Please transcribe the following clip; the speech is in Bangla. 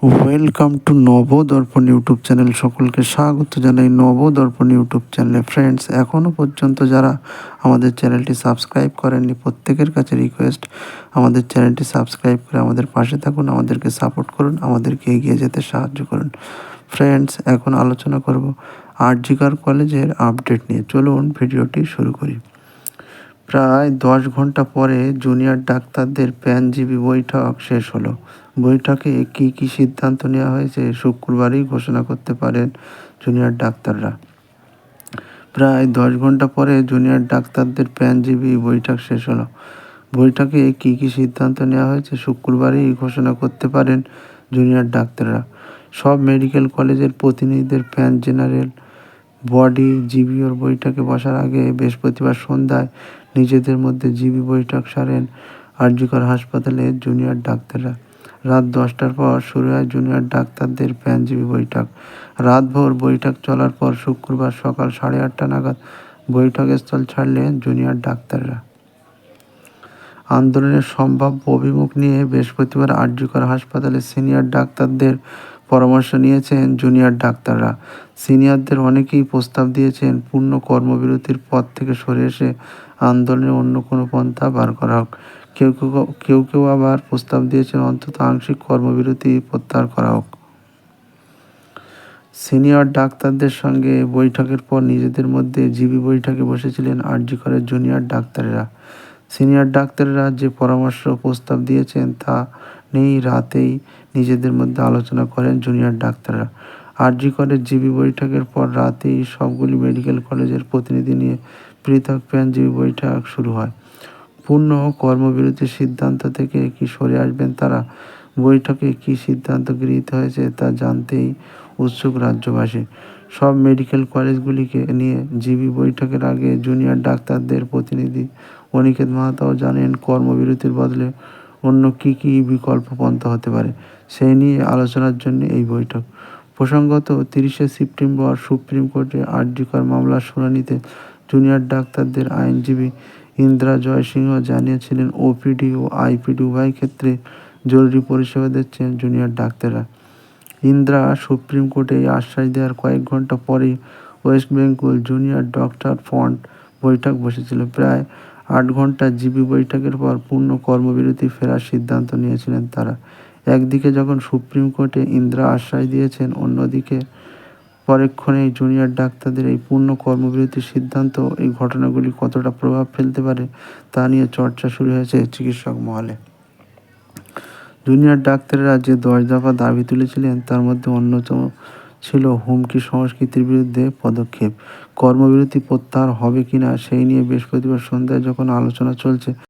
Welcome to Nabadarpan YouTube channel. সকলকে স্বাগত জানাই নবদর্পণ ইউটিউব চ্যানেলে। ফ্রেন্ডস, এখনও পর্যন্ত যারা আমাদের চ্যানেলটি সাবস্ক্রাইব করেননি, প্রত্যেকের কাছে রিকোয়েস্ট, আমাদের চ্যানেলটি সাবস্ক্রাইব করে আমাদের পাশে থাকুন, আমাদেরকে সাপোর্ট করুন, আমাদেরকে এগিয়ে যেতে সাহায্য করুন। ফ্রেন্ডস, এখন আলোচনা করব আরজিকর কলেজের আপডেট নিয়ে। চলুন ভিডিওটি শুরু করি। প্রায় 10 ঘন্টা পরে জুনিয়র ডাক্তারদের প্যানজীবী বৈঠক শেষ হলো। বৈঠকে কী কী সিদ্ধান্ত নেওয়া হয়েছে শুক্রবারই ঘোষণা করতে পারেন জুনিয়র ডাক্তাররা। প্রায় 10 ঘন্টা পরে জুনিয়র ডাক্তারদের প্যানজীবী বৈঠক শেষ হলো। বৈঠকে কী কী সিদ্ধান্ত নেওয়া হয়েছে শুক্রবারই ঘোষণা করতে পারেন জুনিয়র ডাক্তাররা। সব মেডিকেল কলেজের প্রতিনিধিদের প্যান জেনারেল বডি জিবিওর বৈঠকে বসার আগে বৃহস্পতিবার সন্ধ্যায় নিজেদের মধ্যে জিবি বৈঠক সারেন আরজিকর হাসপাতালের জুনিয়র ডাক্তাররা। রাত 10টার পর শুরু হয় জুনিয়র ডাক্তারদের প্যানজীবী বৈঠক। রাতভর বৈঠক চলার পর শুক্রবার সকাল 8:30 নাগাদ বৈঠকস্থল ছাড়লেন জুনিয়র ডাক্তাররা। আন্দোলনের সম্ভাব্য অভিমুখ নিয়ে বৃহস্পতিবার আরজিকর হাসপাতালের সিনিয়র ডাক্তারদের পরামর্শ নিয়েছেন জুনিয়র ডাক্তাররা। সিনিয়রদের অনেকেই প্রস্তাব দিয়েছেন পূর্ণ কর্মবিরতির পথ থেকে সরে এসে আন্দোলনের অন্য কোনো পন্থা বার করা হোক। কেউ কেউ আবার প্রস্তাব দিয়েছেন অন্তত আংশিক কর্মবিরতি প্রত্যাহার করা হোক। সিনিয়র ডাক্তারদের সঙ্গে বৈঠকের পর নিজেদের মধ্যে জিবি বৈঠকে বসেছিলেন আরজিকরের জুনিয়র ডাক্তারেরা। সিনিয়র ডাক্তাররা যে পরামর্শ প্রস্তাব দিয়েছেন তা নিয়েই রাতেই নিজেদের মধ্যে আলোচনা করেন জুনিয়র ডাক্তাররা। আরজিকরের জিবি বৈঠকের পর রাতেই সবগুলি মেডিকেল কলেজের প্রতিনিধি নিয়ে পৃথক প্যানজীবী বৈঠক শুরু হয়। পূর্ণ কর্মবিরতির সিদ্ধান্ত থেকে কি সরে আসবেন তারা? বৈঠকে কী সিদ্ধান্ত গৃহীত হয়েছে তা জানতেই উৎসুক রাজ্যবাসী। সব মেডিকেল কলেজগুলিকে নিয়ে জিবি বৈঠকের আগে জুনিয়র ডাক্তারদের প্রতিনিধি অনিকেত মাহাতাও জানেন কর্মবিরতির বদলে অন্য কী কী বিকল্প পন্থা হতে পারে, সেই নিয়ে আলোচনার জন্য এই বৈঠক। প্রসঙ্গত, 30শে সেপ্টেম্বর সুপ্রিম কোর্টে আরজিকর মামলার শুনানিতে জুনিয়র ডাক্তারদের আইনজীবী ইন্দ্রা জয়সিংহ জানিয়েছিলেন ওপিডি ও আইপিডি উভয় ক্ষেত্রে জরুরি পরিষেবা দিচ্ছেন জুনিয়র ডাক্তাররা। ইন্দ্রা সুপ্রিম কোর্টে এই আশ্বাস দেওয়ার কয়েক ঘন্টা পরেই West Bengal junior doctor front বৈঠক বসেছিল। প্রায় 8 ঘন্টা জিবি বৈঠকের পর পূর্ণ কর্মবিরতি ফেরার সিদ্ধান্ত নিয়েছিলেন তারা। একদিকে যখন সুপ্রিম কোর্টে ইন্দ্রা আশ্বাস দিয়েছেন, অন্যদিকে পরক্ষণেই জুনিয়র ডাক্তারদের এই পূর্ণ কর্মবিরতির সিদ্ধান্ত এই ঘটনাগুলি কতটা প্রভাব ফেলতে পারে তা নিয়ে চর্চা শুরু হয়েছে চিকিৎসক মহলে। জুনিয়র ডাক্তাররা যে 10 দফা দাবি তুলেছিলেন তার মধ্যে অন্যতম ছিল হুমকি সংস্কৃতির বিরুদ্ধে পদক্ষেপ। কর্মবিরতি প্রত্যাহার হবে কিনা সেই নিয়ে বৃহস্পতিবার সন্ধ্যায় যখন আলোচনা চলছে